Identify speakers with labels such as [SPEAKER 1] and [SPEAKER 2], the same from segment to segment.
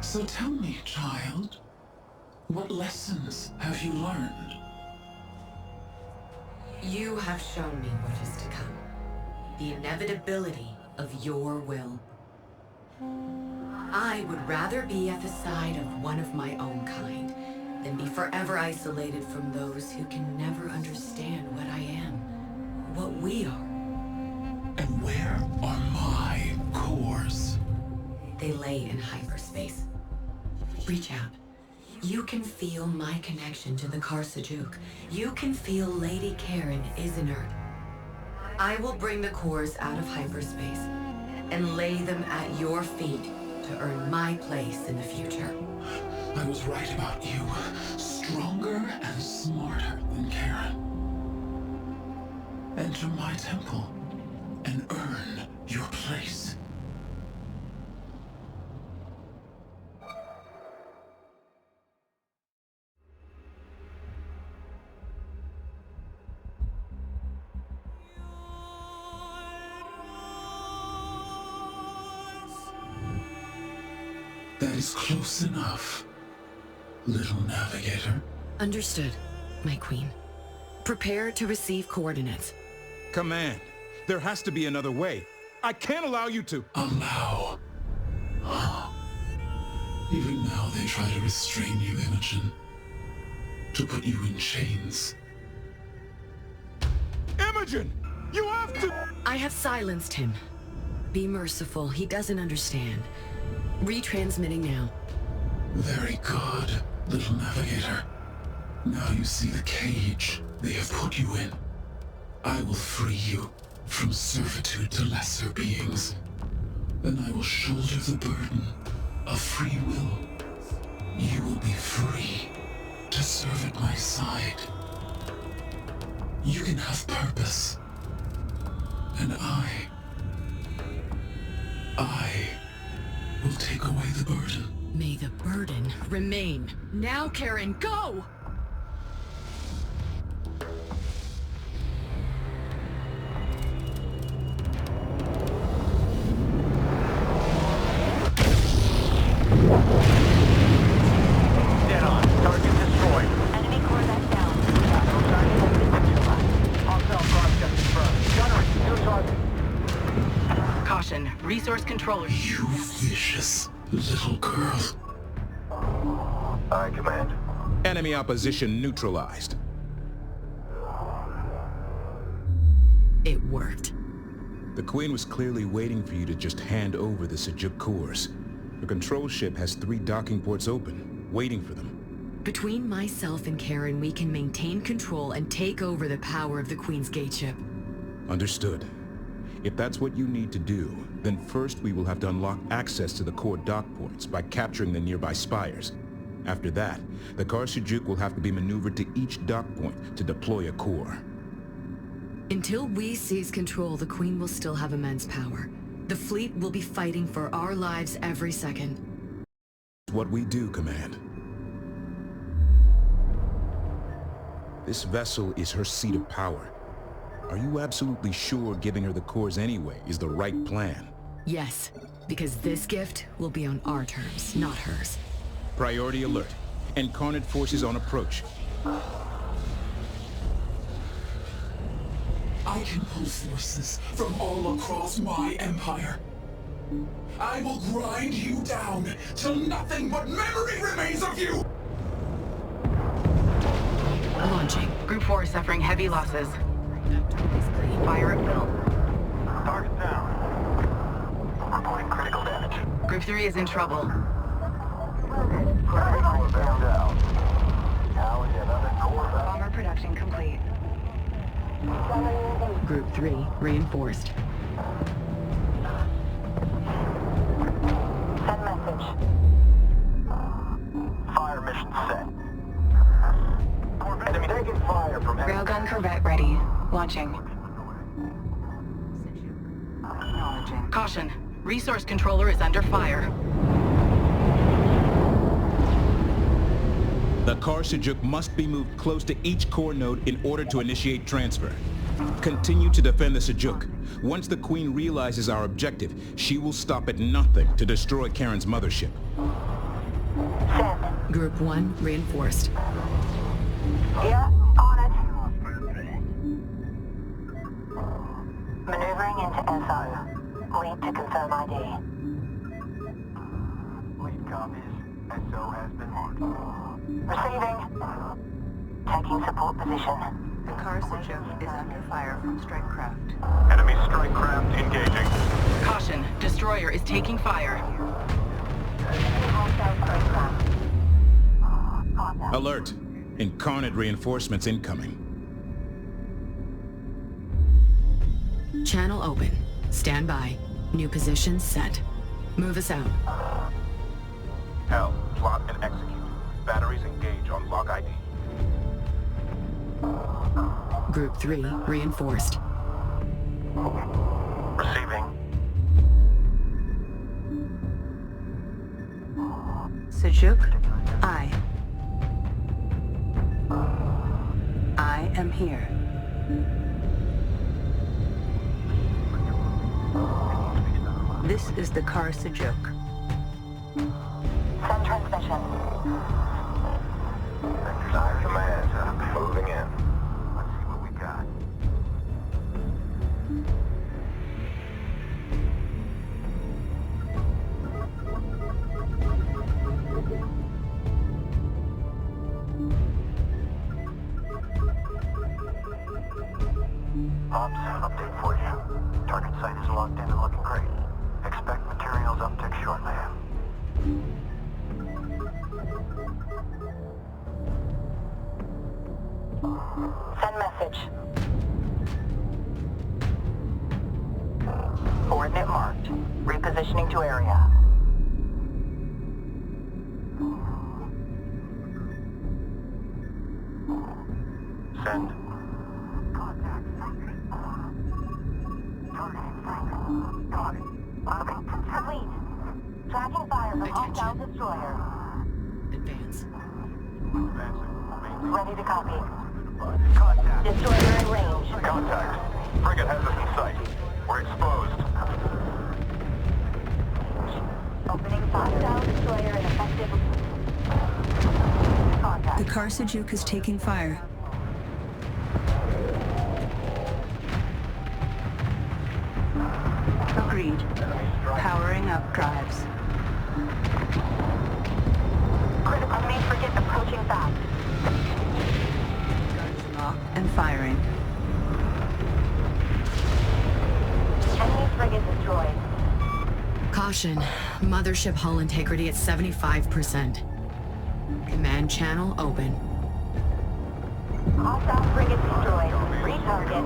[SPEAKER 1] So tell me, child, what lessons have you learned?
[SPEAKER 2] You have shown me what is to come. The inevitability of your will. I would rather be at the side of one of my own kind than be forever isolated from those who can never understand what I am, what we are.
[SPEAKER 1] And where are my cores?
[SPEAKER 2] They lay in hyperspace. Reach out. You can feel my connection to the Khar-Kharak. You can feel Lady Karen is inert. I will bring the cores out of hyperspace and lay them at your feet to earn my place in the future.
[SPEAKER 1] I was right about you. Stronger and smarter than Karen. Enter my temple and earn your place. That is close enough, little navigator.
[SPEAKER 2] Understood, my queen. Prepare to receive coordinates.
[SPEAKER 3] Command, there has to be another way. I can't allow you to...
[SPEAKER 1] Allow? Even now they try to restrain you, Imogen. To put you in chains.
[SPEAKER 3] Imogen! You have to...
[SPEAKER 2] I have silenced him. Be merciful, he doesn't understand. Retransmitting now.
[SPEAKER 1] Very good, little navigator. Now you see the cage they have put you in. I will free you from servitude to lesser beings. Then I will shoulder the burden of free will. You will be free to serve at my side. You can have purpose. And I will take away the burden.
[SPEAKER 2] May the burden remain. Now, Karen, go!
[SPEAKER 4] Dead on. Target destroyed.
[SPEAKER 5] Enemy core that's down.
[SPEAKER 4] Hostile cross-check confirmed. Gunnery, new target.
[SPEAKER 2] Caution, resource controller.
[SPEAKER 1] You vicious little girl.
[SPEAKER 4] Aye, Command.
[SPEAKER 3] Enemy opposition neutralized.
[SPEAKER 2] It worked.
[SPEAKER 3] The Queen was clearly waiting for you to just hand over the Sejuk cores. The control ship has 3 docking ports open, waiting for them.
[SPEAKER 2] Between myself and Karen, we can maintain control and take over the power of the Queen's Gateship.
[SPEAKER 3] Understood. If that's what you need to do, then first we will have to unlock access to the core dock ports by capturing the nearby spires. After that, the Khar-Kharak will have to be maneuvered to each dock point to deploy a core.
[SPEAKER 2] Until we seize control, the Queen will still have immense power. The fleet will be fighting for our lives every second.
[SPEAKER 3] What we do, Command. This vessel is her seat of power. Are you absolutely sure giving her the cores anyway is the right plan?
[SPEAKER 2] Yes, because this gift will be on our terms, not hers.
[SPEAKER 3] Priority alert. Incarnate forces on approach.
[SPEAKER 1] I can pull forces from all across my empire. I will grind you down till nothing but memory remains of you!
[SPEAKER 2] Launching.
[SPEAKER 6] Group 4 is suffering heavy losses. Fire at will.
[SPEAKER 4] Target down. Reporting critical damage.
[SPEAKER 6] Group 3 is in trouble.
[SPEAKER 4] Primary core down. Now we have another core down.
[SPEAKER 5] Bomber production complete.
[SPEAKER 2] Group 3 reinforced.
[SPEAKER 5] Send message.
[SPEAKER 4] Fire mission set. Enemy taking fire from enemy.
[SPEAKER 6] Railgun corvette ready. Launching.
[SPEAKER 5] Acknowledging.
[SPEAKER 6] Caution. Resource controller is under fire.
[SPEAKER 3] The Khar-Kharak must be moved close to each core node in order to initiate transfer. Continue to defend the Sejuk. Once the Queen realizes our objective, she will stop at nothing to destroy Karen's mothership.
[SPEAKER 2] Group 1 reinforced.
[SPEAKER 5] Yeah, on it. Maneuvering into SO. Lead to confirm ID.
[SPEAKER 4] Lead copies. SO has been marked.
[SPEAKER 5] Receiving. Taking support position.
[SPEAKER 7] The Khar-Kharak is under fire from strike craft.
[SPEAKER 4] Enemy strike craft engaging.
[SPEAKER 6] Caution, destroyer is taking fire.
[SPEAKER 3] Alert! Incarnate reinforcements incoming.
[SPEAKER 2] Channel open. Stand by. New position set. Move us out.
[SPEAKER 3] Hell, plot and execute. Batteries engage on lock ID.
[SPEAKER 2] Group 3 reinforced.
[SPEAKER 4] Receiving.
[SPEAKER 7] Sajuk, I am here. This is the Khar-Kharak.
[SPEAKER 5] Send transmission.
[SPEAKER 4] Desire command. Moving in. Let's see what we got. Ops, update for you. Target site is locked in and looking great. Expect materials uptick shortly.
[SPEAKER 5] Send message. Coordinate marked. Repositioning to area.
[SPEAKER 4] Send.
[SPEAKER 5] Got it. Complete. Tracking fire from hostile destroyer.
[SPEAKER 2] Advance.
[SPEAKER 5] Ready to copy.
[SPEAKER 4] Contact.
[SPEAKER 5] Destroyer in range.
[SPEAKER 4] Contact. Frigate has us in sight. We're exposed.
[SPEAKER 5] Opening fire. Hostile destroyer in effective. Contact.
[SPEAKER 7] The Khar-Kharak is taking fire. Agreed. Powering up drives.
[SPEAKER 5] Critical main frigate approaching fast.
[SPEAKER 7] Guns locked and firing.
[SPEAKER 5] Enemy frigate destroyed.
[SPEAKER 2] Caution. Mothership hull integrity at 75%. Command channel open.
[SPEAKER 5] Hostile frigate destroyed. Retarget.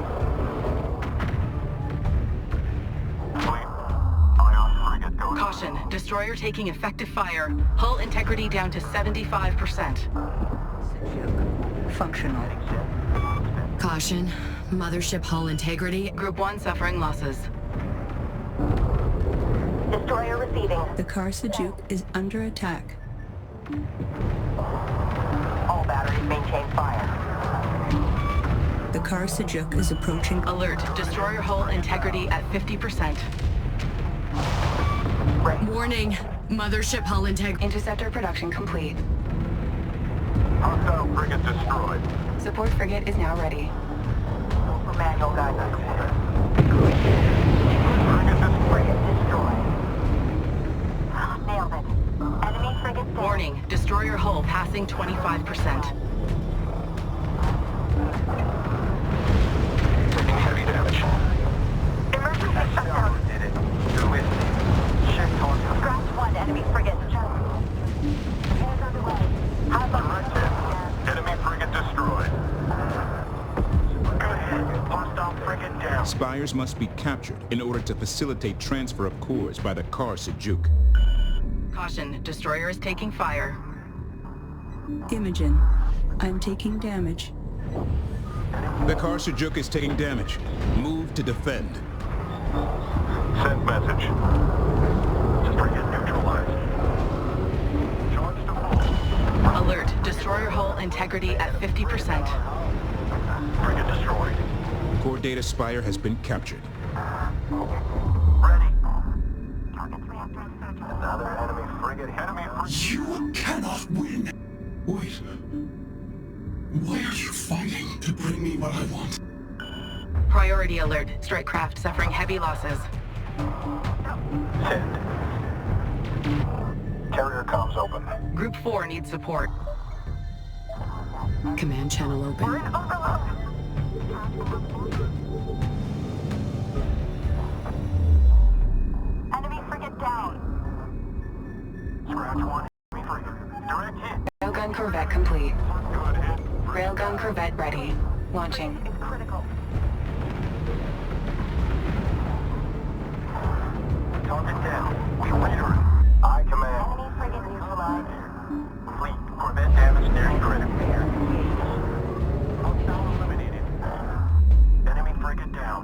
[SPEAKER 4] Fleet. Ion frigate goes.
[SPEAKER 6] Caution, destroyer taking effective fire. Hull integrity down to 75%.
[SPEAKER 7] Sajuk, functional.
[SPEAKER 2] Caution. Mothership hull integrity.
[SPEAKER 6] Group 1 suffering losses.
[SPEAKER 5] Destroyer receiving.
[SPEAKER 7] The Khar-Kharak is under attack.
[SPEAKER 5] All batteries maintain fire.
[SPEAKER 7] The Khar-Kharak is approaching.
[SPEAKER 6] Alert, destroyer hull integrity at 50%.
[SPEAKER 2] Warning. Mothership hull integrity.
[SPEAKER 8] Interceptor production complete.
[SPEAKER 4] Hostile frigate destroyed.
[SPEAKER 8] Support frigate is now ready.
[SPEAKER 5] For manual guidance.
[SPEAKER 4] Frigate
[SPEAKER 5] Destroyed. Nailed it. Enemy frigate down.
[SPEAKER 6] Warning, destroyer hull passing 25%.
[SPEAKER 4] taking heavy damage.
[SPEAKER 5] Emergency shutdown.
[SPEAKER 4] Did it. Do it. Shift on.
[SPEAKER 5] Scratch one enemy frigate. Repairs underway.
[SPEAKER 4] Corrected. Enemy frigate destroyed. Good. Hostile frigate down.
[SPEAKER 3] Spires must be captured in order to facilitate transfer of cores by the Khar-Kharak.
[SPEAKER 6] Caution, destroyer is taking fire.
[SPEAKER 7] Imogen, I'm taking damage.
[SPEAKER 3] The Khar-Kharak is taking damage. Move to defend.
[SPEAKER 4] Send message. Frigate neutralized. Charge to full.
[SPEAKER 6] Alert, destroyer hull integrity at 50%.
[SPEAKER 4] Frigate destroyed.
[SPEAKER 3] Core data spire has been captured.
[SPEAKER 4] Ready. Target's reactor inserted. Another enemy frigate frigate. Enemy frigate.
[SPEAKER 1] You cannot win! Wait. Why are you fighting to bring me what I want?
[SPEAKER 6] Priority alert. Strike craft suffering heavy losses.
[SPEAKER 4] Send. Carrier comms open.
[SPEAKER 6] Group 4 needs support.
[SPEAKER 2] Command channel open.
[SPEAKER 5] Enemy frigate down.
[SPEAKER 4] Scratch 1. Enemy frigate. Direct hit.
[SPEAKER 8] Railgun corvette complete.
[SPEAKER 4] Good hit.
[SPEAKER 8] Railgun corvette ready. Launching.
[SPEAKER 5] It's critical.
[SPEAKER 4] Target down. We leader. I command.
[SPEAKER 5] Enemy frigate neutralized.
[SPEAKER 4] Fleet. Corvette damage nearing critical. Hostile eliminated. Enemy frigate down.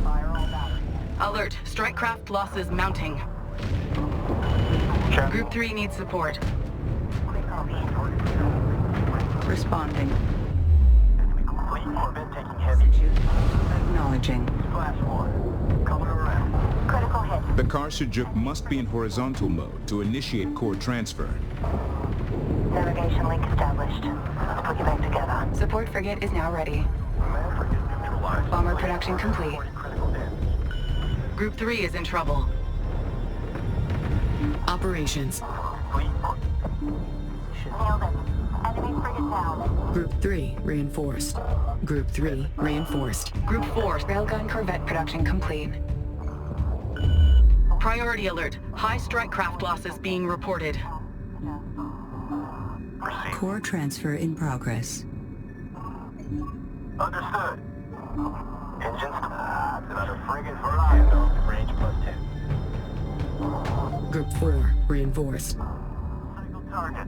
[SPEAKER 5] Fire all batteries.
[SPEAKER 6] Alert. Strike craft losses mounting.
[SPEAKER 4] Check.
[SPEAKER 6] Group 3 needs support.
[SPEAKER 5] Quick copy.
[SPEAKER 7] Responding.
[SPEAKER 4] Fleet. Corvette taking heavy.
[SPEAKER 7] Acknowledging.
[SPEAKER 4] Splash 1. Coming around.
[SPEAKER 5] Critical hit.
[SPEAKER 3] The Khar-Kharak must be in horizontal mode to initiate core transfer.
[SPEAKER 5] Navigation link established. Let's put you back together.
[SPEAKER 8] Support frigate is now ready.
[SPEAKER 4] Command frigate neutralized.
[SPEAKER 8] Bomber production complete.
[SPEAKER 4] Reporting critical damage.
[SPEAKER 6] Group 3 is in trouble.
[SPEAKER 2] Operations.
[SPEAKER 4] Fleet.
[SPEAKER 5] Nailed it. Enemy frigate down.
[SPEAKER 2] Group 3 reinforced. Group 3 reinforced.
[SPEAKER 6] Group 4.
[SPEAKER 8] Railgun corvette production complete.
[SPEAKER 6] Priority alert. High strike craft losses being reported.
[SPEAKER 4] Proceed.
[SPEAKER 7] Core transfer in progress.
[SPEAKER 4] Understood. Engines. Another frigate for Ryzen. Range +10.
[SPEAKER 2] Group 4 reinforced.
[SPEAKER 4] Single target.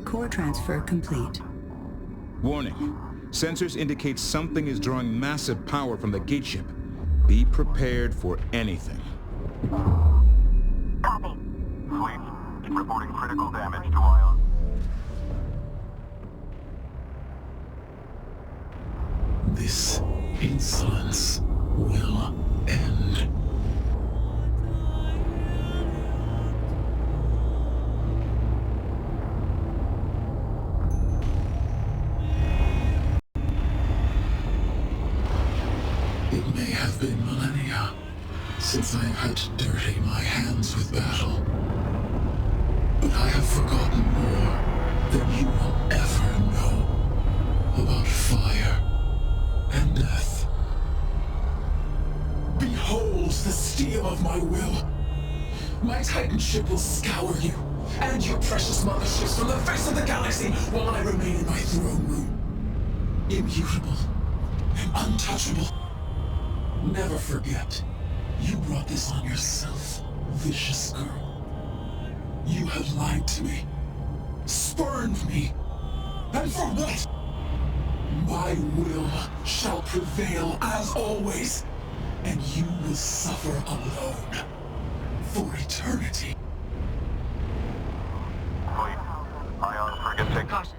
[SPEAKER 7] Core transfer complete.
[SPEAKER 3] Warning. Sensors indicate something is drawing massive power from the gate ship. Be prepared for anything.
[SPEAKER 5] Copy.
[SPEAKER 4] Fleet. Reporting critical damage to Ion.
[SPEAKER 1] This insolence will end. It may have been millennia since I have had to dirty my hands with battle. But I have forgotten more than you will ever know about fire and death. Behold the steel of my will. My Titan ship will scour you and your precious motherships from the face of the galaxy while I remain in my throne room. Immutable and untouchable. Never forget, you brought this on yourself, vicious girl. You have lied to me, spurned me, and for what? My will shall prevail as always, and you will suffer alone for eternity.
[SPEAKER 4] Fleet. Ion frigate taking.
[SPEAKER 6] Caution.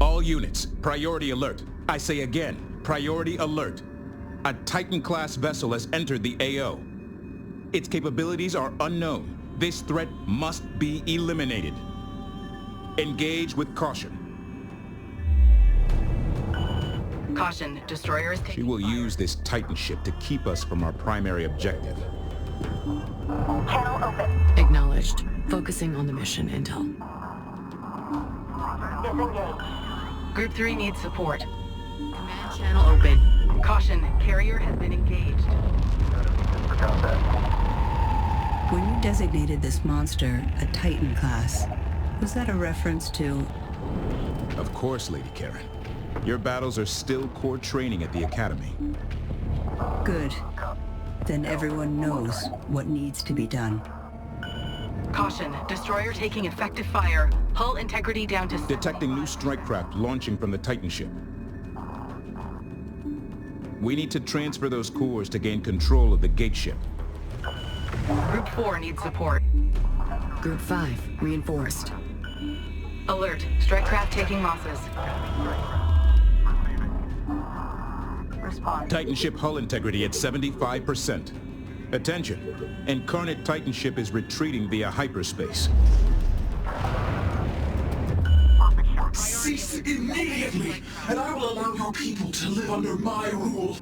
[SPEAKER 3] All units, priority alert. I say again, priority alert. A Titan-class vessel has entered the AO. Its capabilities are unknown. This threat must be eliminated. Engage with caution.
[SPEAKER 6] Caution. Destroyer is
[SPEAKER 3] She
[SPEAKER 6] taking
[SPEAKER 3] will
[SPEAKER 6] fire.
[SPEAKER 3] use this Titan ship to keep us from our primary objective.
[SPEAKER 5] Channel open.
[SPEAKER 2] Acknowledged. Focusing on the mission intel.
[SPEAKER 5] Disengage.
[SPEAKER 6] Group 3 needs support.
[SPEAKER 2] Command channel open.
[SPEAKER 6] Caution. Carrier has been engaged.
[SPEAKER 4] Forgot that.
[SPEAKER 7] When you designated this monster a Titan class, was that a reference to...
[SPEAKER 3] Of course, Lady Karen. Your battles are still core training at the Academy.
[SPEAKER 7] Good. Then everyone knows what needs to be done.
[SPEAKER 6] Caution. Destroyer taking effective fire. Hull integrity down to...
[SPEAKER 3] Detecting new strike craft launching from the Titan ship. We need to transfer those cores to gain control of the gate ship.
[SPEAKER 6] Group 4 needs support.
[SPEAKER 2] Group 5, reinforced.
[SPEAKER 6] Alert. Strike craft taking losses.
[SPEAKER 5] Respond.
[SPEAKER 3] Titan ship hull integrity at 75%. Attention. Incarnate Titan ship is retreating via hyperspace.
[SPEAKER 1] Cease immediately, and I will allow your people to live under my rule.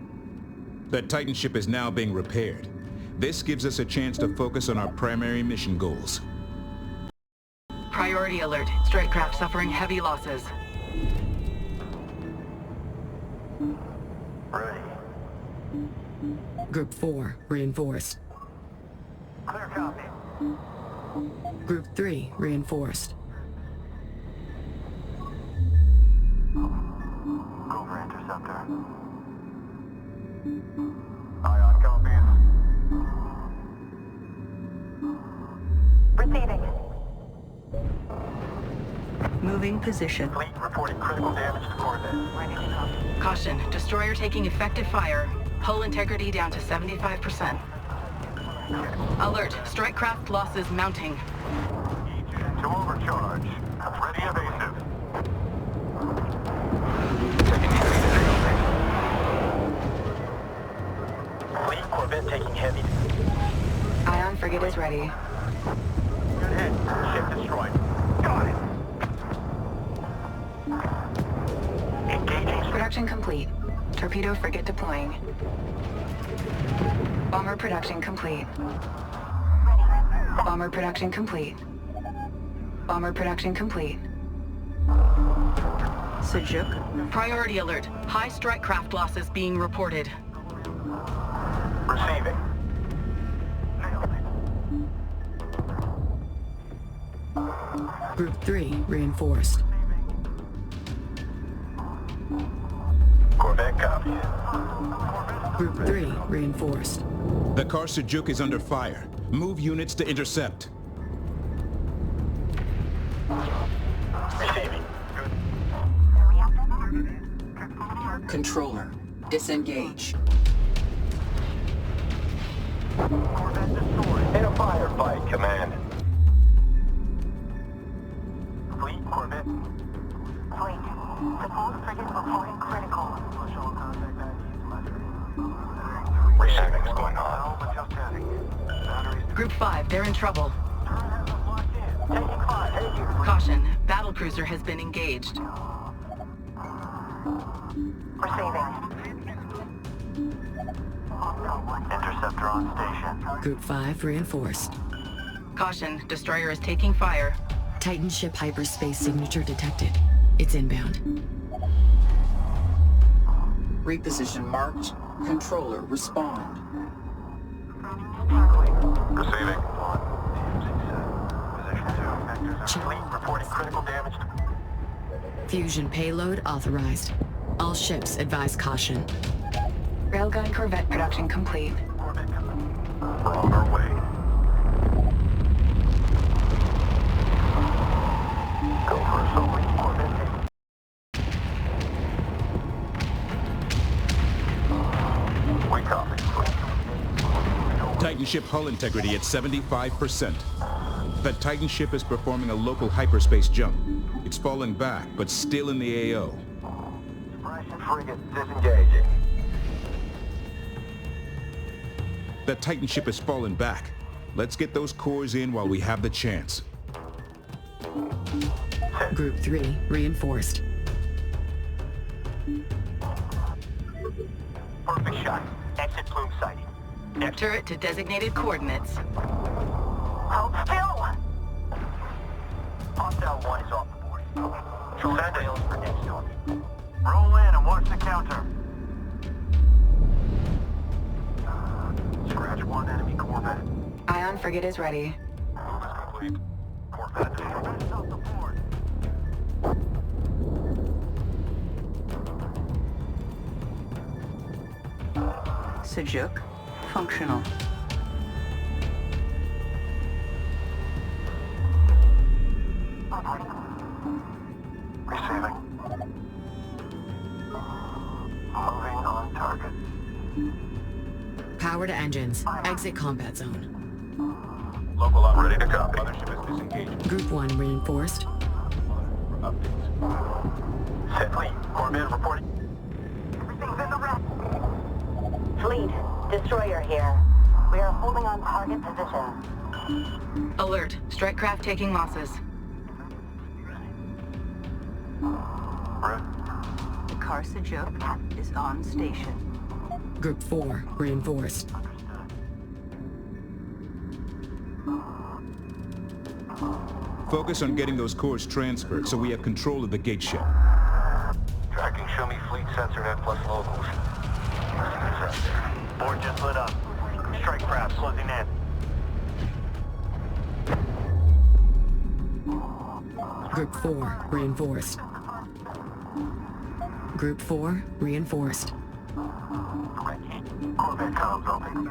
[SPEAKER 3] The Titan ship is now being repaired. This gives us a chance to focus on our primary mission goals.
[SPEAKER 6] Priority alert. Strike craft suffering heavy losses.
[SPEAKER 4] Ready.
[SPEAKER 2] Group 4, reinforced.
[SPEAKER 4] Clear copy.
[SPEAKER 2] Group 3, reinforced.
[SPEAKER 4] Cobra interceptor. Ion copies.
[SPEAKER 5] Receiving.
[SPEAKER 7] Moving position.
[SPEAKER 4] Fleet reporting critical damage to coordinates.
[SPEAKER 5] Ready to copy.
[SPEAKER 6] Caution. Destroyer taking effective fire. Hull integrity down to 75%. Alert. Strike craft losses mounting.
[SPEAKER 4] To overcharge. Ready evasive. Fleet Corvette taking heavy.
[SPEAKER 8] Ion frigate is ready.
[SPEAKER 4] Good hit. Ship destroyed. Got it. Engaging.
[SPEAKER 8] Production complete. Torpedo frigate deploying. Bomber production complete. Bomber production complete. Bomber production complete.
[SPEAKER 7] Sajuk.
[SPEAKER 6] Priority alert. High strike craft losses being reported.
[SPEAKER 4] Receiving.
[SPEAKER 2] Group 3, reinforced.
[SPEAKER 4] Corvette copies.
[SPEAKER 2] Group 3, reinforced.
[SPEAKER 3] The Khar-Kharak is under fire. Move units to intercept.
[SPEAKER 4] Receiving.
[SPEAKER 9] Controller, disengage.
[SPEAKER 4] Corvette destroyed. In a firefight, command. Fleet Corvette.
[SPEAKER 5] Fleet. Suppose frigate reporting critical.
[SPEAKER 4] Receiving. What's going on?
[SPEAKER 6] Group 5, they're in trouble.
[SPEAKER 4] Taking 5. Taking.
[SPEAKER 6] Caution. Battlecruiser has been engaged.
[SPEAKER 5] Receiving.
[SPEAKER 4] Interceptor on station.
[SPEAKER 2] Group 5, reinforced.
[SPEAKER 6] Caution. Destroyer is taking fire.
[SPEAKER 2] Titan ship hyperspace signature detected. It's inbound.
[SPEAKER 9] Reposition marked. Controller, respond.
[SPEAKER 4] Receiving. Position 2. Fleet reporting critical damage to...
[SPEAKER 2] Fusion payload authorized. All ships advise caution.
[SPEAKER 8] Railgun corvette production complete.
[SPEAKER 4] We're on our way. Go for a Fleet Corvette. We copy.
[SPEAKER 3] Titan ship hull integrity at 75%. The Titan ship is performing a local hyperspace jump. It's falling back, but still in the AO.
[SPEAKER 4] Russian frigate disengaging.
[SPEAKER 3] The Titan ship has fallen back. Let's get those cores in while we have the chance.
[SPEAKER 2] Group 3, reinforced.
[SPEAKER 4] Perfect shot. Exit plume sighting.
[SPEAKER 6] Turret to designated coordinates.
[SPEAKER 5] Hold still.
[SPEAKER 4] Hostile 1 is off the board. Send it. For next target. Roll in and watch the counter. Scratch 1 enemy Corvette.
[SPEAKER 8] Ion frigate is ready.
[SPEAKER 4] Move is complete. Corvette destroyed. Off the board.
[SPEAKER 7] Sajuk. Functional.
[SPEAKER 4] Receiving. Moving on target.
[SPEAKER 2] Power to engines. Exit combat zone.
[SPEAKER 4] Local up. Ready to copy.
[SPEAKER 3] Mothership is disengaged.
[SPEAKER 2] Group 1 reinforced.
[SPEAKER 3] Updates.
[SPEAKER 4] Set fleet. Corvette reporting. Everything's in the red.
[SPEAKER 5] Fleet, destroyer here. We are holding on target position.
[SPEAKER 6] Alert. Strike craft taking losses.
[SPEAKER 10] The Khar-Kharak is on station.
[SPEAKER 2] Group 4 reinforced.
[SPEAKER 3] Focus on getting those cores transferred so we have control of the gate ship.
[SPEAKER 4] Tracking show me fleet sensor net plus locals. Nothing is out there. Board just lit up. Strike craft closing in.
[SPEAKER 2] Group 4 reinforced. Group 4 reinforced.
[SPEAKER 4] Corvette comms open.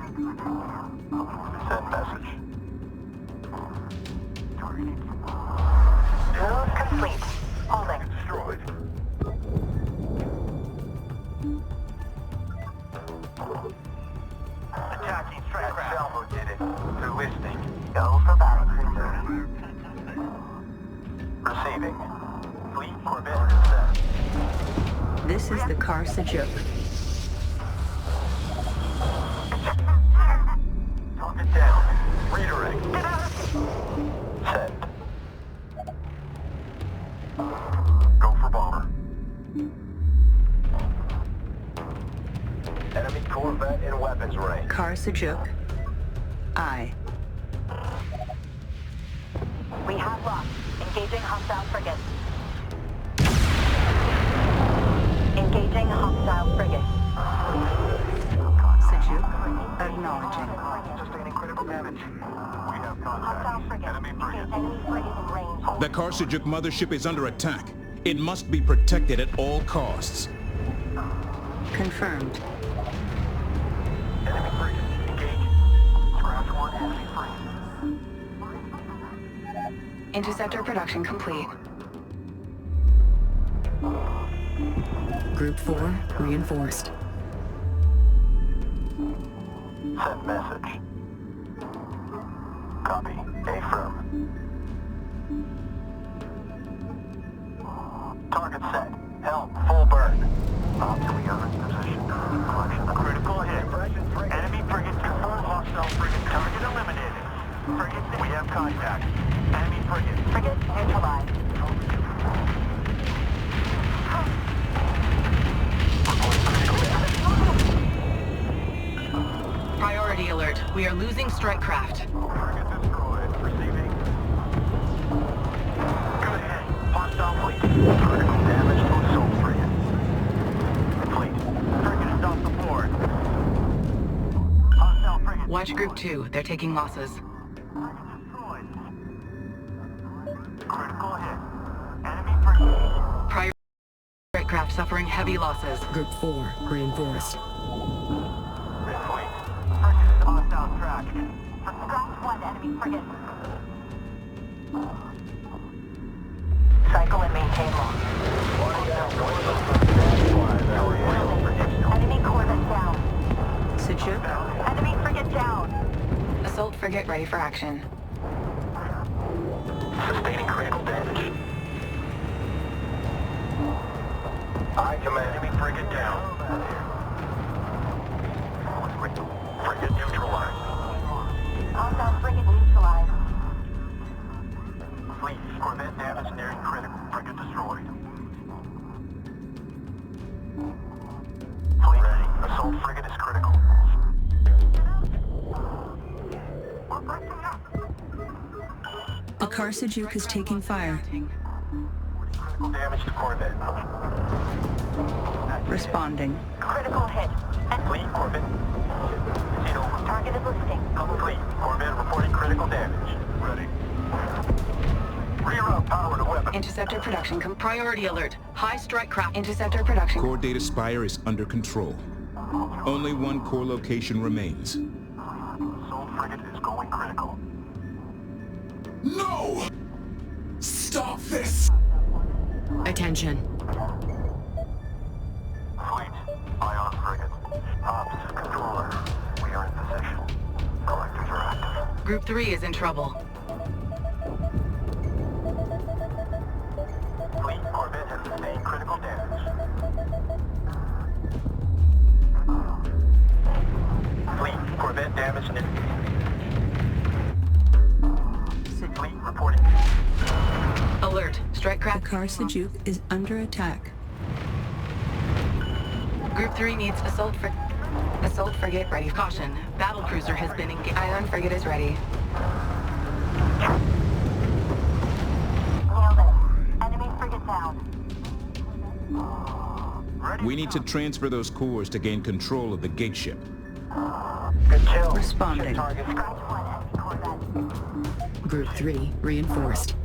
[SPEAKER 4] Send message.
[SPEAKER 5] Move complete. Holding.
[SPEAKER 4] Destroyed. Attacking strike craft. Salvo did it. They're listening.
[SPEAKER 5] Go for battle cruiser.
[SPEAKER 4] Receiving. Fleet Corvette is set.
[SPEAKER 10] This is the Khar-Kharak.
[SPEAKER 4] Target down. Redirect. Send. Go for bomber. Enemy Corvette in weapons range.
[SPEAKER 10] Khar-Kharak. I.
[SPEAKER 5] We have locked. Engaging hostile frigate. Engaging hostile frigate.
[SPEAKER 10] Kharak. Acknowledging.
[SPEAKER 4] Sustaining critical damage. We have
[SPEAKER 5] Hostile
[SPEAKER 4] contact.
[SPEAKER 5] frigate.
[SPEAKER 4] Enemy frigate.
[SPEAKER 5] Enemy frigate in range.
[SPEAKER 3] The Khar-Kharak mothership is under attack. It must be protected at all costs.
[SPEAKER 10] Confirmed.
[SPEAKER 4] Enemy frigate. Engage. Scratch one enemy frigate.
[SPEAKER 8] Interceptor production complete.
[SPEAKER 2] Group 4 reinforced.
[SPEAKER 4] Send message. Copy. Affirm. Target set. Helm. Full burn. Until we are in position. Collection. Critical hit. Enemy frigate confirmed. Hostile frigate. Target eliminated. Frigate. We have contact. Enemy frigate.
[SPEAKER 5] Frigate neutralized.
[SPEAKER 6] Priority alert. We are losing strike craft.
[SPEAKER 4] Target destroyed. Receiving. Good hit. Hostile fleet. Critical damage to assault frigate. Fleet. Frigate is off the board. Hostile frigate.
[SPEAKER 6] Watch Group 2. They're taking losses.
[SPEAKER 4] Destroyed. Critical hit. Enemy frigate.
[SPEAKER 6] Priority strike craft suffering heavy losses.
[SPEAKER 2] Group 4 reinforced.
[SPEAKER 4] Red fleet. Frigate is hostile track.
[SPEAKER 5] Scratch one enemy frigate. Cycle and maintain lock. Enemy corvette down.
[SPEAKER 10] Kharak.
[SPEAKER 5] Enemy frigate down.
[SPEAKER 8] Assault frigate ready for action.
[SPEAKER 4] Sustaining critical damage. I command enemy frigate down. Frigate neutralized.
[SPEAKER 5] Hostile frigate neutralized.
[SPEAKER 4] Fleet Corvette damage nearing critical. Frigate destroyed. Fleet ready. Assault frigate is critical. We're breaking up.
[SPEAKER 7] The Khar-Kharak is taking fire.
[SPEAKER 4] Critical damage to Corvette.
[SPEAKER 10] Responding.
[SPEAKER 5] Critical hit.
[SPEAKER 4] Fleet Corvette. Proceed over.
[SPEAKER 5] Targeted listing.
[SPEAKER 4] Fleet Corvette reporting critical damage. Ready. Reroute power to weapon.
[SPEAKER 8] Interceptor production
[SPEAKER 6] Priority alert. High strike craft.
[SPEAKER 8] Interceptor production.
[SPEAKER 3] Core data spire is under control. Only one core location remains.
[SPEAKER 4] Assault frigate is going critical.
[SPEAKER 1] No! Stop this!
[SPEAKER 2] Attention.
[SPEAKER 4] Fleet, ion frigate. Ops, controller. We are in position. Collectors are active.
[SPEAKER 6] Group 3 is in trouble.
[SPEAKER 4] Fleet Corvette has sustained critical damage. Fleet Corvette damage. Fleet reporting.
[SPEAKER 6] Alert, strike
[SPEAKER 7] The
[SPEAKER 6] craft.
[SPEAKER 7] Khar-Kharak is under attack.
[SPEAKER 6] Group 3 needs assault frigate ready. Caution, battle cruiser has been engaged. Ion frigate is ready.
[SPEAKER 5] Nailed it. Enemy frigate down.
[SPEAKER 3] We need to transfer those cores to gain control of the gate ship.
[SPEAKER 4] Good kill.
[SPEAKER 7] Responding.
[SPEAKER 4] Target.
[SPEAKER 5] Scratch one enemy corvette.
[SPEAKER 2] Group 3 reinforced.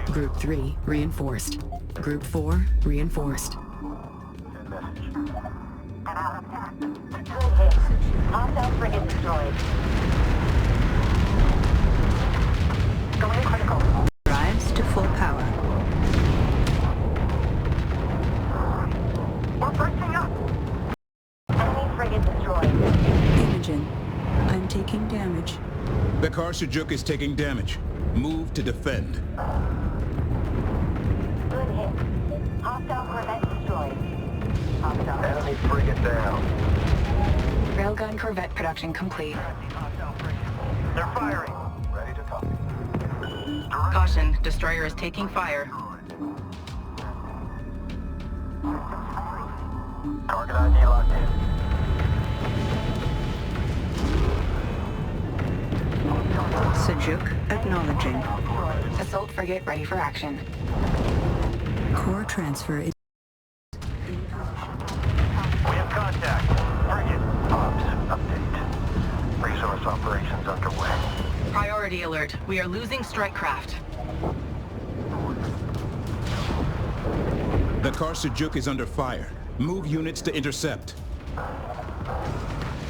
[SPEAKER 2] Group 3 reinforced. Group 4 reinforced.
[SPEAKER 4] Send message.
[SPEAKER 5] Get out of there. Good hit. Hostile frigate destroyed. Going critical.
[SPEAKER 7] Drives to full power.
[SPEAKER 4] We're breaching up.
[SPEAKER 5] Enemy frigate destroyed.
[SPEAKER 7] Imogen, I'm taking damage.
[SPEAKER 3] The Khar-Kharak is taking damage. Move to defend.
[SPEAKER 5] Good hit. Hostile corvette destroyed. Hostile.
[SPEAKER 4] Enemy frigate down.
[SPEAKER 8] Railgun Corvette production complete.
[SPEAKER 4] They're firing. Ready to copy.
[SPEAKER 6] Caution, destroyer is taking fire.
[SPEAKER 4] Target ID locked in.
[SPEAKER 7] Kharak acknowledging.
[SPEAKER 8] Assault frigate ready for action.
[SPEAKER 7] Core transfer is...
[SPEAKER 4] We have contact. Frigate. Ops update. Resource operations underway.
[SPEAKER 6] Priority alert, we are losing strike craft.
[SPEAKER 3] The Khar-Kharak is under fire. Move units to intercept.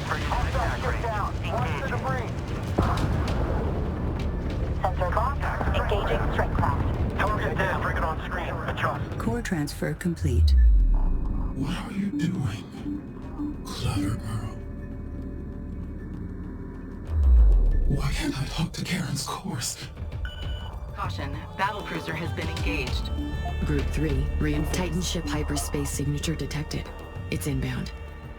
[SPEAKER 4] Frigate attack range. Engaging.
[SPEAKER 5] Sensor locked. Engaging strike craft.
[SPEAKER 4] Target dead. Frigate on screen. Adjust.
[SPEAKER 7] Core transfer complete.
[SPEAKER 1] What are you doing? Clever girl. Why can't I talk to Karen's course?
[SPEAKER 6] Caution, battle cruiser has been engaged.
[SPEAKER 2] Group 3 reinforced. Titan ship hyperspace signature detected. It's inbound.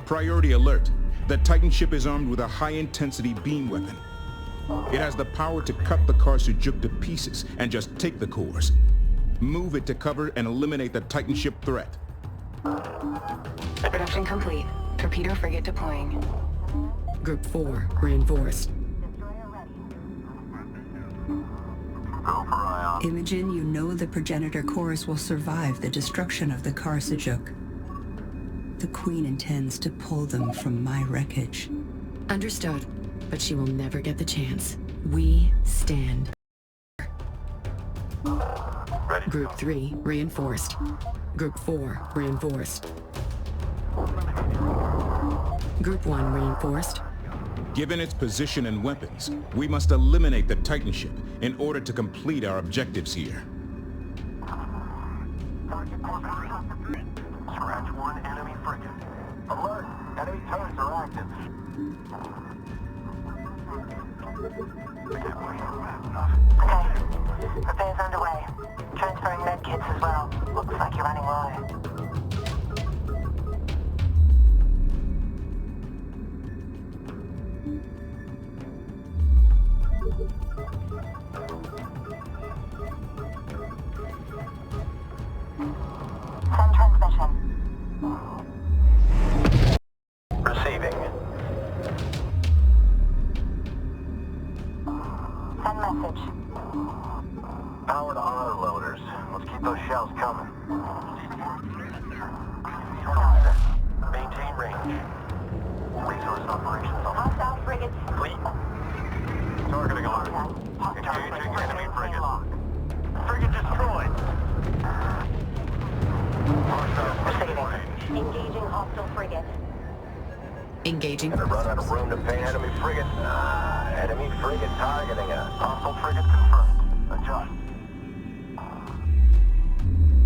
[SPEAKER 3] Priority alert. The Titan ship is armed with a high-intensity beam weapon. It has the power to cut the Khar-Kharak to pieces and just take the cores. Move it to cover and eliminate the Titan ship threat.
[SPEAKER 8] Production complete. Torpedo frigate deploying.
[SPEAKER 2] Group 4 reinforced.
[SPEAKER 4] Go for ion.
[SPEAKER 7] Imogen, you know the progenitor cores will survive the destruction of the Khar-Kharak. The Queen intends to pull them from my wreckage.
[SPEAKER 2] Understood, but she will never get the chance. We stand.
[SPEAKER 4] Ready to
[SPEAKER 2] Group 3 reinforced. Group 4 reinforced. Group 1 reinforced.
[SPEAKER 3] Given its position and weapons, we must eliminate the Titan ship in order to complete our objectives here.
[SPEAKER 4] Scratch one enemy frigate. Alert! Enemy turrets are active.
[SPEAKER 5] Okay. Repairs underway. Transferring med kits as well. Looks like you're running low. Send transmission.
[SPEAKER 4] Receiving.
[SPEAKER 5] Send message.
[SPEAKER 4] Power to autoloaders. Let's keep those shells coming. Maintain range. Resource operations on
[SPEAKER 5] Hostile frigates.
[SPEAKER 4] fleet. Targeting alert. Engaging enemy frigate. Frigate destroyed.
[SPEAKER 5] Receiving. Engaging hostile frigate.
[SPEAKER 2] Engaging.
[SPEAKER 4] Gonna run out of room to pay enemy frigate. Enemy frigate targeting us. Hostile frigate confirmed. Adjust.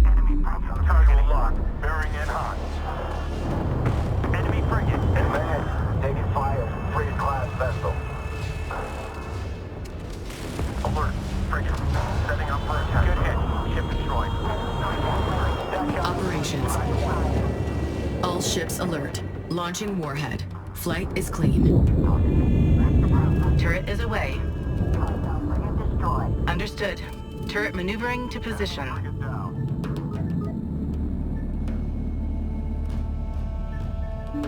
[SPEAKER 4] Enemy frigate. Target locked. Bearing in hot. Enemy frigate. Advance. Taking fire from frigate class vessel.
[SPEAKER 2] operations. All ships alert. Launching warhead. Flight is clean.
[SPEAKER 6] Turret is away.
[SPEAKER 5] Destroyed.
[SPEAKER 6] Understood. Turret maneuvering to position.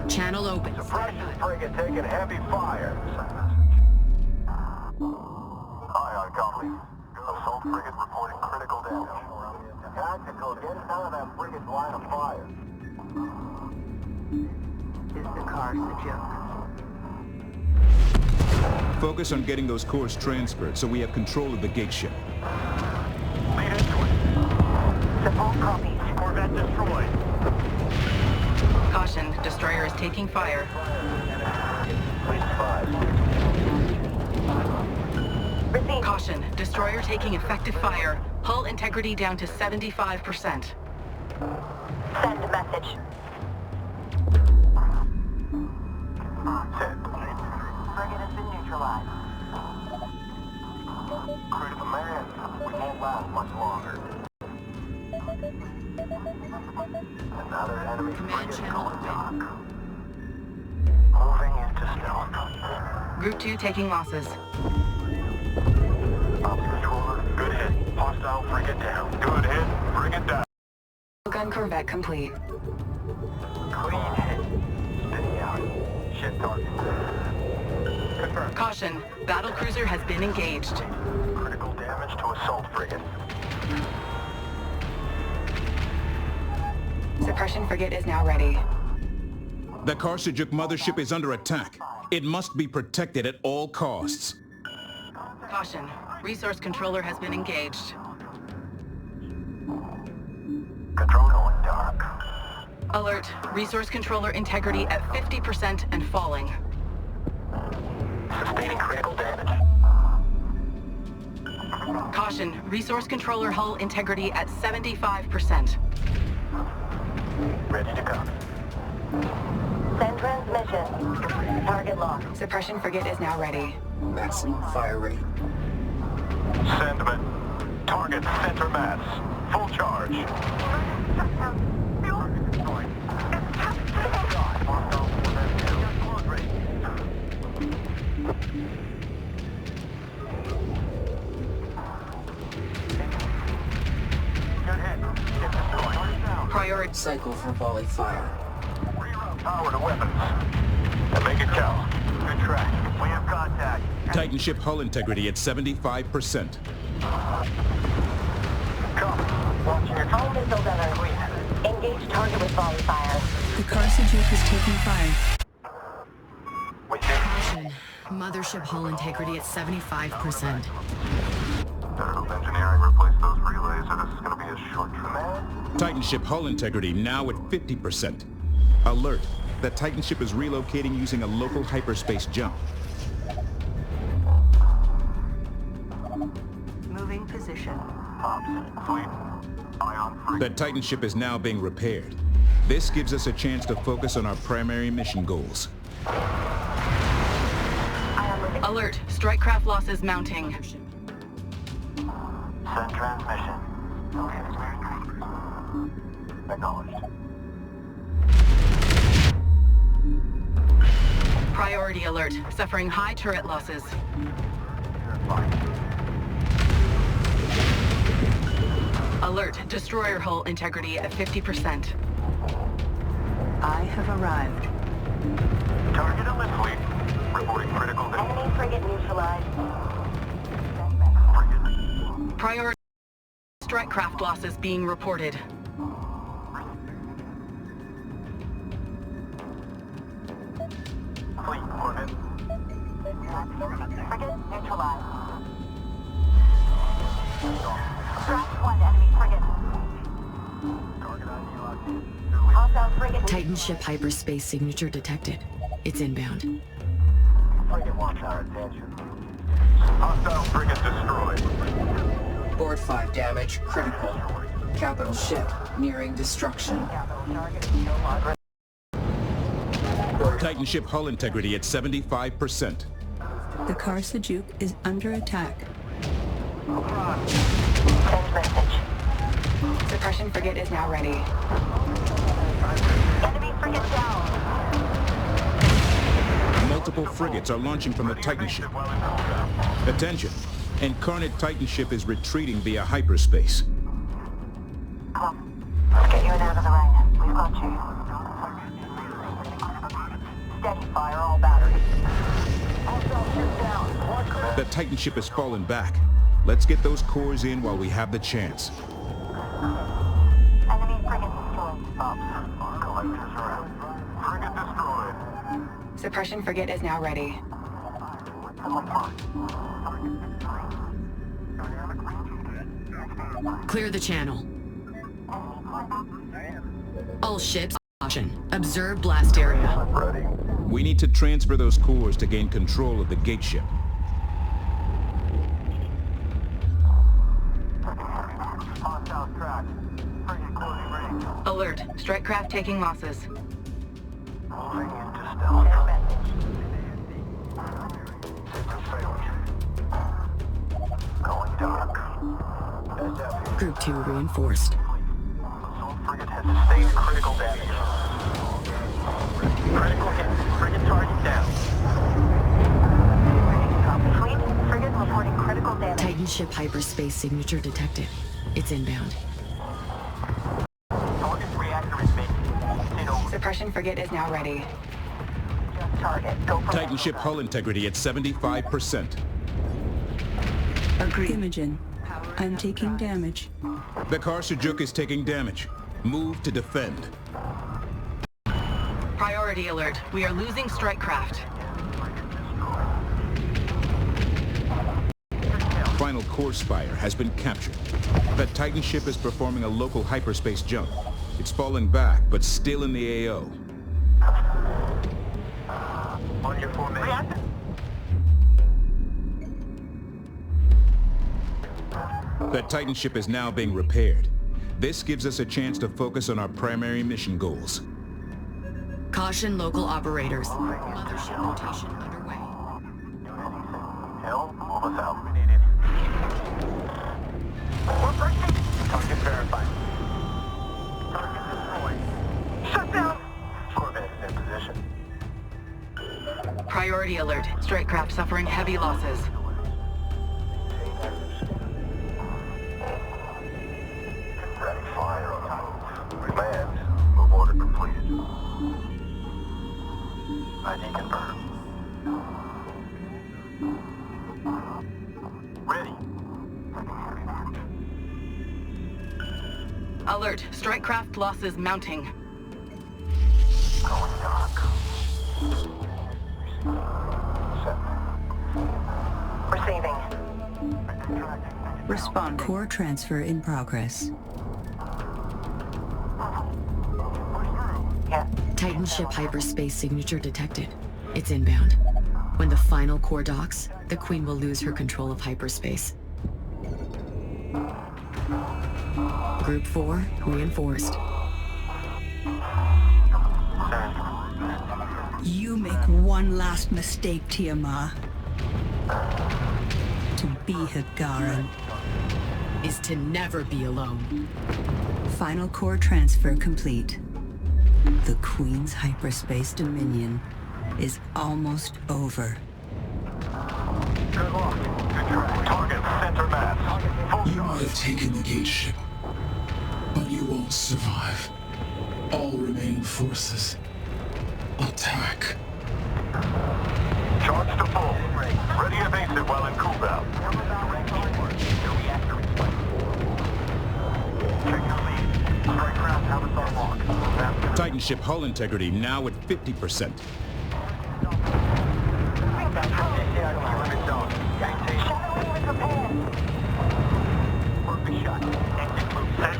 [SPEAKER 2] Channel open.
[SPEAKER 4] Suppression frigate taking heavy fire. Aye, copy. Assault frigate reporting critical damage. Tactical, get us out of that frigate's line of fire.
[SPEAKER 10] Is the Khar-Kharak.
[SPEAKER 3] Focus on getting those cores transferred so we have control of the gate ship.
[SPEAKER 4] Lead into it.
[SPEAKER 5] Support copies.
[SPEAKER 4] Corvette destroyed.
[SPEAKER 6] Caution, destroyer is taking fire.
[SPEAKER 4] Please advise.
[SPEAKER 5] Receive.
[SPEAKER 6] Caution, destroyer taking effective fire. Hull integrity down to 75%.
[SPEAKER 5] Send message.
[SPEAKER 4] Set.
[SPEAKER 5] Frigate has been neutralized.
[SPEAKER 4] Critical man. We won't last much longer. Another enemy
[SPEAKER 2] Command
[SPEAKER 4] frigate
[SPEAKER 2] channel
[SPEAKER 4] going
[SPEAKER 2] open.
[SPEAKER 4] dock. Moving into stealth.
[SPEAKER 6] Group 2 taking losses.
[SPEAKER 4] Ops controller, good hit. Hostile frigate down. Good hit. Frigate down.
[SPEAKER 8] Gun corvette complete.
[SPEAKER 4] Clean hit. Spinning out. Ship target. Confirmed.
[SPEAKER 6] Caution, battle cruiser has been engaged.
[SPEAKER 4] Critical damage to assault frigate.
[SPEAKER 8] Suppression frigate is now ready.
[SPEAKER 3] The Khar-Kharak mothership is under attack. It must be protected at all costs.
[SPEAKER 6] Caution, resource controller has been engaged.
[SPEAKER 4] Control going dark.
[SPEAKER 6] Alert, resource controller integrity at 50% and falling.
[SPEAKER 4] Sustaining critical damage.
[SPEAKER 6] Caution, resource controller hull integrity at 75%.
[SPEAKER 4] Ready to go.
[SPEAKER 5] Send transmission. Target locked.
[SPEAKER 8] Suppression frigate is now ready.
[SPEAKER 9] Maximum fire rate.
[SPEAKER 4] Sentiment. Target center mass. Full charge.
[SPEAKER 6] Priority.
[SPEAKER 9] Cycle for volley fire.
[SPEAKER 4] Reroute power to weapons. And make it count. Good track. We have contact.
[SPEAKER 3] Titan ship hull integrity at 75%.
[SPEAKER 4] Copy. Watching your
[SPEAKER 5] All missiles alert. Engage target with volley fire.
[SPEAKER 7] The Khar-Kharak is taking fire.
[SPEAKER 4] We did.
[SPEAKER 2] Caution. Mothership hull integrity at 75%.
[SPEAKER 4] Better hope engineering replace those relays or this is going to be a short trip.
[SPEAKER 3] Titan ship hull integrity now at 50%. Alert. The Titan ship is relocating using a local hyperspace jump.
[SPEAKER 10] Moving position.
[SPEAKER 4] Ops. Fleet. Ion free.
[SPEAKER 3] The Titan ship is now being repaired. This gives us a chance to focus on our primary mission goals.
[SPEAKER 6] Alert, strike craft losses mounting.
[SPEAKER 4] Send transmission. Acknowledged.
[SPEAKER 6] Priority alert, suffering high turret losses. Alert, destroyer hull integrity at 50%.
[SPEAKER 10] I have arrived.
[SPEAKER 4] Target on this fleet. Reporting critical damage.
[SPEAKER 5] Enemy frigate neutralized.
[SPEAKER 6] Priority strike craft losses being reported.
[SPEAKER 4] Fleet coordinates.
[SPEAKER 5] Frigate neutralized. Strike one enemy frigate.
[SPEAKER 4] Target ID locked in.
[SPEAKER 5] Hostile frigate.
[SPEAKER 2] Titan ship hyperspace signature detected. It's inbound.
[SPEAKER 4] Frigate wants our attention. Hostile frigate destroyed.
[SPEAKER 9] Board 5 damage critical. Capital ship nearing destruction.
[SPEAKER 3] Titan ship hull integrity at 75%.
[SPEAKER 7] The Khar-Kharak is under attack.
[SPEAKER 5] Send message.
[SPEAKER 8] Suppression frigate is now ready.
[SPEAKER 5] Enemy frigate down.
[SPEAKER 3] Multiple frigates are launching from the Titan ship. Attention! Incarnate Titan ship is retreating via hyperspace.
[SPEAKER 5] Come. Let's get you in out of the rain. We've got you. Steady fire all batteries. Hostile ship down.
[SPEAKER 3] The Titan ship has fallen back. Let's get those cores in while we have the chance.
[SPEAKER 5] Enemy frigate destroyed.
[SPEAKER 4] Ops. Collectors around. Frigate destroyed.
[SPEAKER 8] Suppression frigate is now ready.
[SPEAKER 2] Clear the channel. All ships, caution. Observe blast area.
[SPEAKER 4] Ready.
[SPEAKER 3] We need to transfer those cores to gain control of the gate ship.
[SPEAKER 4] Hostile track. Frigate closing range.
[SPEAKER 6] Alert. Strike craft taking losses.
[SPEAKER 4] Moving into stealth. System failure. Going dark. SF.
[SPEAKER 2] Group 2 reinforced.
[SPEAKER 4] Assault frigate has sustained critical damage. Critical hit. Frigate target down.
[SPEAKER 5] Fleet frigate reporting critical damage.
[SPEAKER 2] Titan ship hyperspace signature detected. It's inbound.
[SPEAKER 4] Target reactor is vacant. Stay over.
[SPEAKER 8] Suppression frigate is now ready.
[SPEAKER 5] Target. Go for
[SPEAKER 3] Titan ship hull integrity at 75%.
[SPEAKER 7] Agreed. Imogen, I'm taking damage.
[SPEAKER 3] The Khar-Kharak is taking damage. Move to defend.
[SPEAKER 6] Priority alert. We are losing strike craft.
[SPEAKER 3] Final core spire has been captured. The Titan ship is performing a local hyperspace jump. It's falling back, but still in the AO.
[SPEAKER 4] On your formation.
[SPEAKER 3] The Titan ship is now being repaired. This gives us a chance to focus on our primary mission goals.
[SPEAKER 2] Caution local operators. Mothership rotation underway.
[SPEAKER 4] Hill, move us out. We need it. We're breaking. Target verified. Target destroyed. Shut down. Corvette is in position.
[SPEAKER 6] Priority alert. Strike craft suffering heavy losses.
[SPEAKER 4] Ready, fire on the move. Land. Move order completed. ID confirmed. Ready.
[SPEAKER 6] Alert. Strike craft losses mounting.
[SPEAKER 4] Going dark.
[SPEAKER 5] Receiving.
[SPEAKER 7] Respond. Core transfer in progress.
[SPEAKER 5] Yeah.
[SPEAKER 2] Titan ship hyperspace signature detected. It's inbound. When the final core docks, the Queen will lose her control of hyperspace. Group 4 reinforced.
[SPEAKER 7] You make one last mistake, Tiamat. To be Hagaran.
[SPEAKER 2] Is to never be alone.
[SPEAKER 7] Final core transfer complete. The Queen's hyperspace dominion is almost over.
[SPEAKER 4] Good luck. Good try. Target center mass.
[SPEAKER 1] You might have taken the gate ship, but you won't survive. All remaining forces, attack.
[SPEAKER 4] Charge to full. Ready evasive while in cooldown. Check your lead. Strike craft have us unlocked.
[SPEAKER 3] Titan ship hull integrity now at 50%.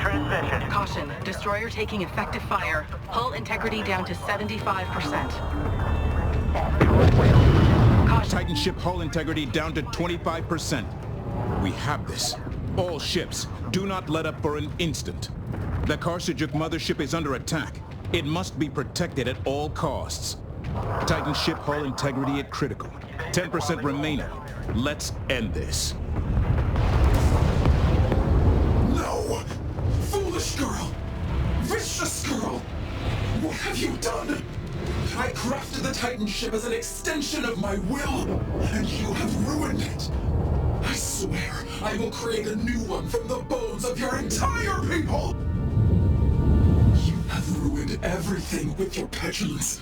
[SPEAKER 4] Transition.
[SPEAKER 6] Caution. Destroyer taking effective fire. Hull integrity down to 75%. Caution.
[SPEAKER 3] Titan ship hull integrity down to 25%. We have this. All ships, do not let up for an instant. The Khar-Kharak mothership is under attack. It must be protected at all costs. Titan ship hull integrity at critical. 10% remaining. Let's end this.
[SPEAKER 1] No! precious girl! What have you done? I crafted the Titan ship as an extension of my will, and you have ruined it. I swear I will create a new one from the bones of your entire people! You have ruined everything with your petulance.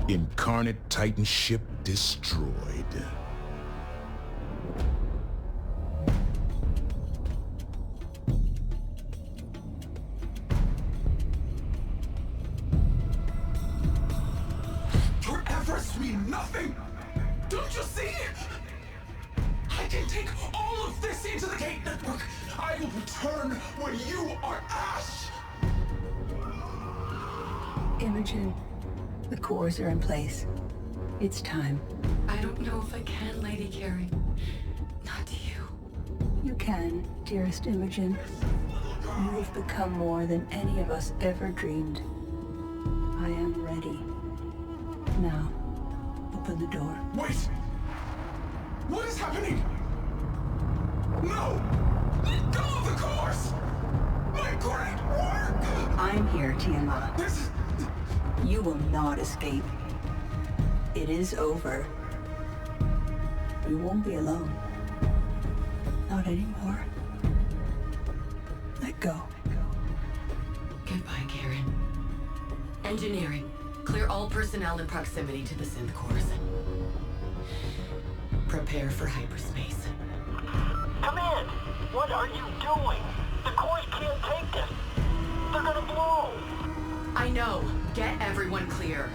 [SPEAKER 3] Incarnate Titan ship destroyed.
[SPEAKER 1] Your efforts mean nothing! Don't you see? I can take all of this into the Gate Network! I will return when you are ash!
[SPEAKER 7] Imogen, the cores are in place. It's time.
[SPEAKER 2] I don't know if I can, Lady Karen. Not to you.
[SPEAKER 7] You can, dearest Imogen. You have become more than any of us ever dreamed. I am ready. Now, open the door.
[SPEAKER 1] Wait! What is happening? No! Let go of the course! My great work!
[SPEAKER 7] I'm here, Tiamat.
[SPEAKER 1] This...
[SPEAKER 7] You will not escape. It is over. You won't be alone. Not anymore. Let go.
[SPEAKER 2] Goodbye, Karen. Engineering. Clear all personnel in proximity to the synth cores. Prepare for hyperspace.
[SPEAKER 4] Command! What are you doing? The cores can't take this. They're gonna blow.
[SPEAKER 2] I know. Get everyone clear.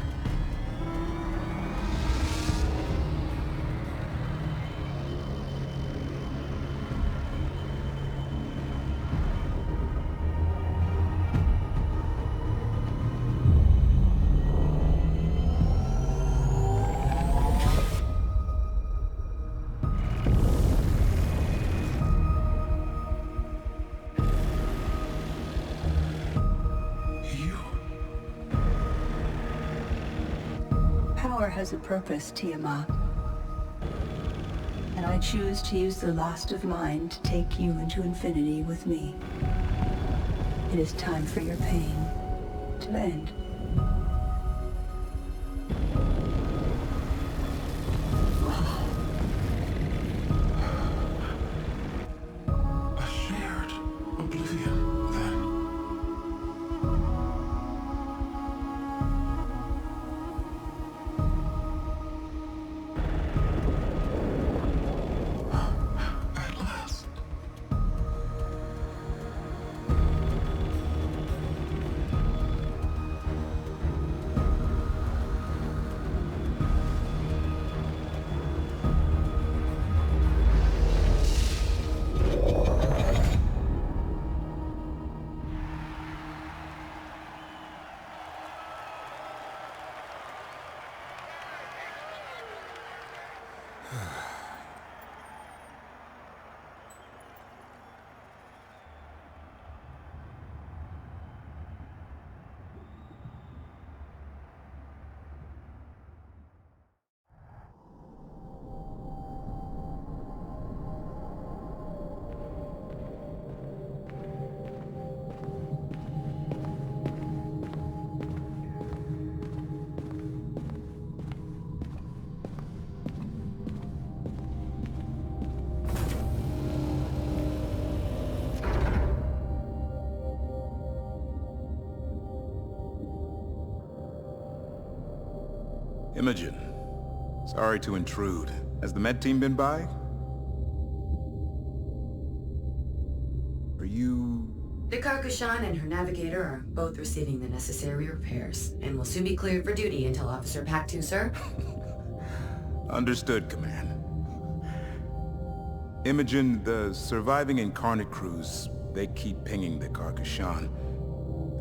[SPEAKER 7] Power has a purpose, Tiamat. And I choose to use the last of mine to take you into infinity with me. It is time for your pain to end.
[SPEAKER 1] A shared oblivion, then. At last.
[SPEAKER 3] Imogen, sorry to intrude. Has the med team been by? Are you...
[SPEAKER 2] The Khar-Kharak and her navigator are both receiving the necessary repairs, and will soon be cleared for duty until Officer Pack 2, sir.
[SPEAKER 3] Understood, Command. Imogen, the surviving Incarnate crews, they keep pinging the Khar-Kharak.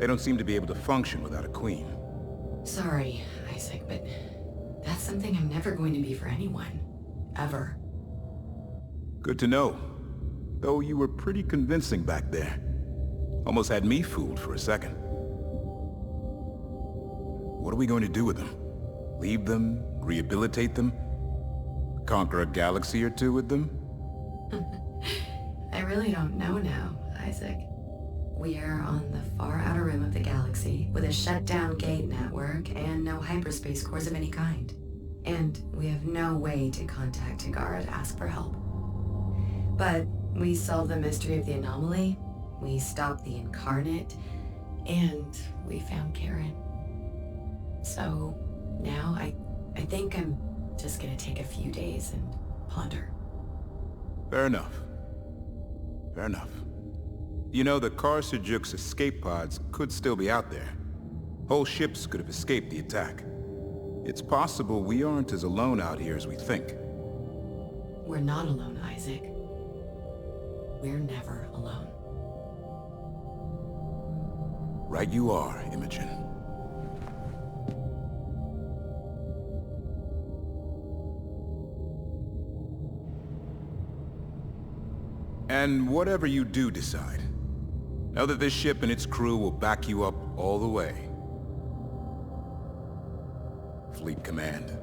[SPEAKER 3] They don't seem to be able to function without a queen.
[SPEAKER 2] Sorry, Isaac, but that's something I'm never going to be for anyone. Ever.
[SPEAKER 3] Good to know. Though you were pretty convincing back there. Almost had me fooled for a second. What are we going to do with them? Leave them? Rehabilitate them? Conquer a galaxy or two with them?
[SPEAKER 2] I really don't know now, Isaac. We're on the far outer rim of the galaxy with a shut-down gate network and no hyperspace cores of any kind. And we have no way to contact Tagara to ask for help. But we solved the mystery of the anomaly, we stopped the incarnate, and we found Karen. So now I think I'm just gonna take a few days and ponder.
[SPEAKER 3] Fair enough. Fair enough. You know, the Khar-Khara's escape pods could still be out there. Whole ships could have escaped the attack. It's possible we aren't as alone out here as we think.
[SPEAKER 2] We're not alone, Isaac. We're never alone.
[SPEAKER 3] Right you are, Imogen. And whatever you do decide, know that this ship and its crew will back you up all the way. Fleet Command.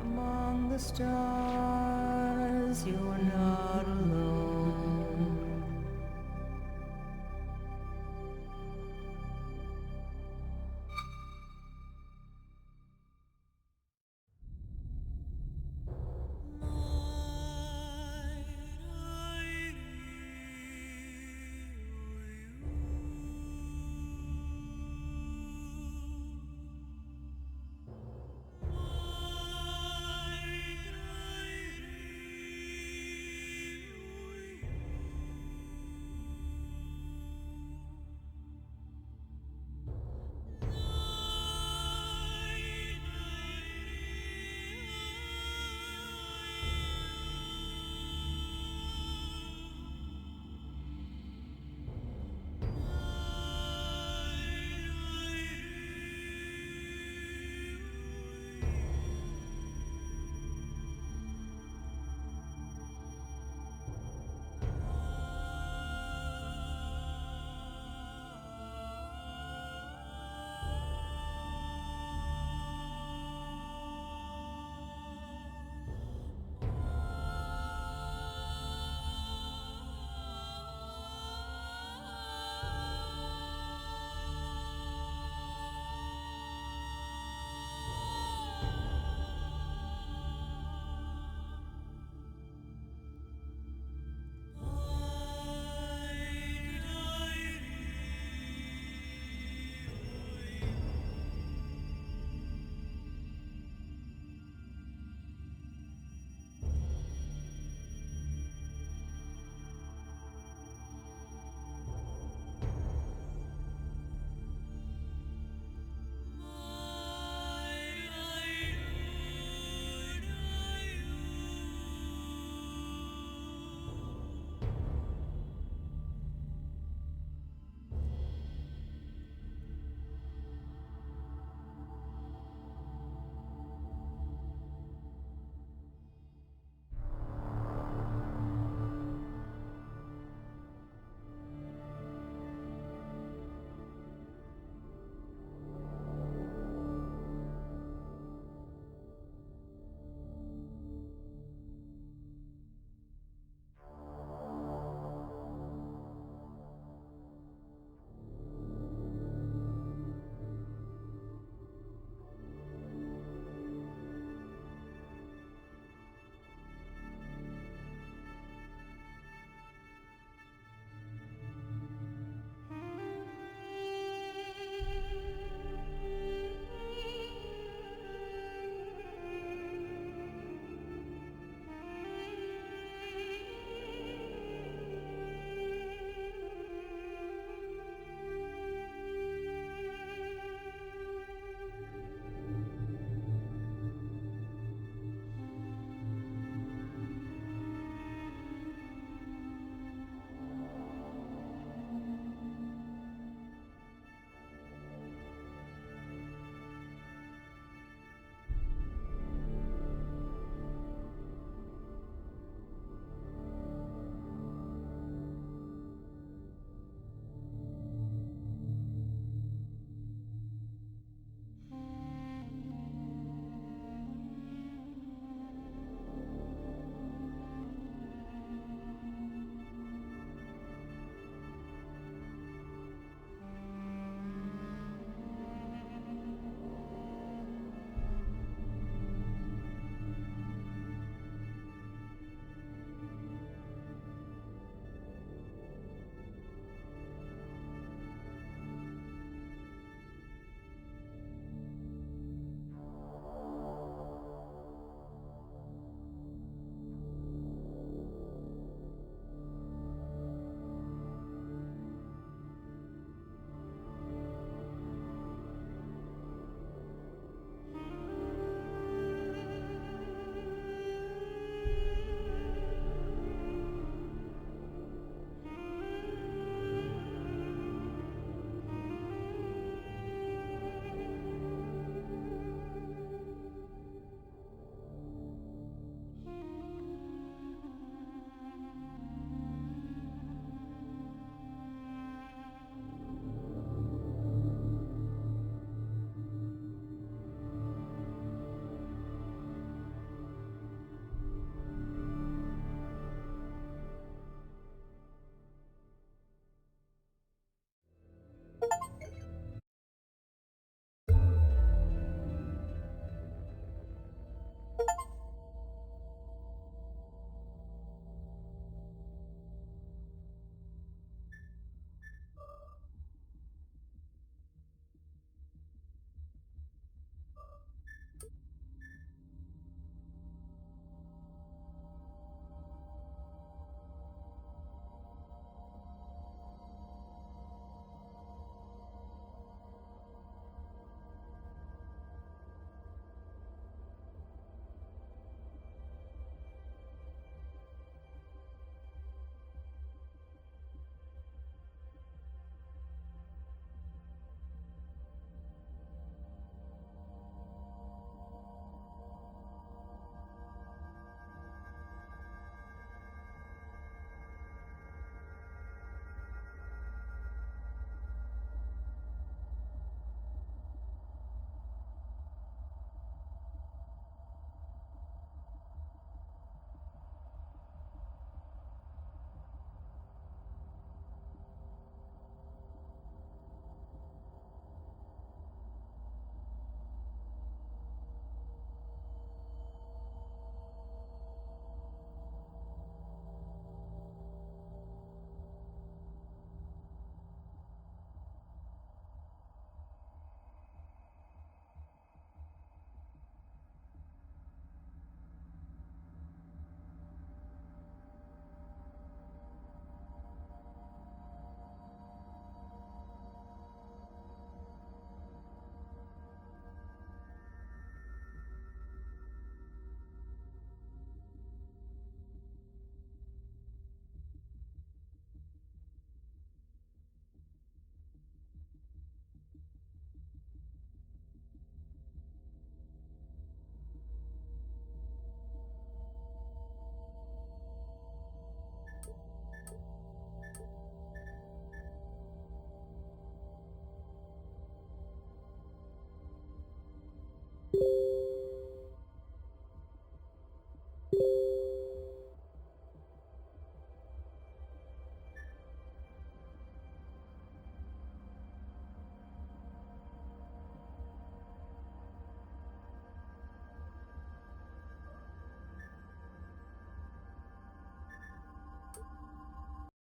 [SPEAKER 7] Among the stars, you'll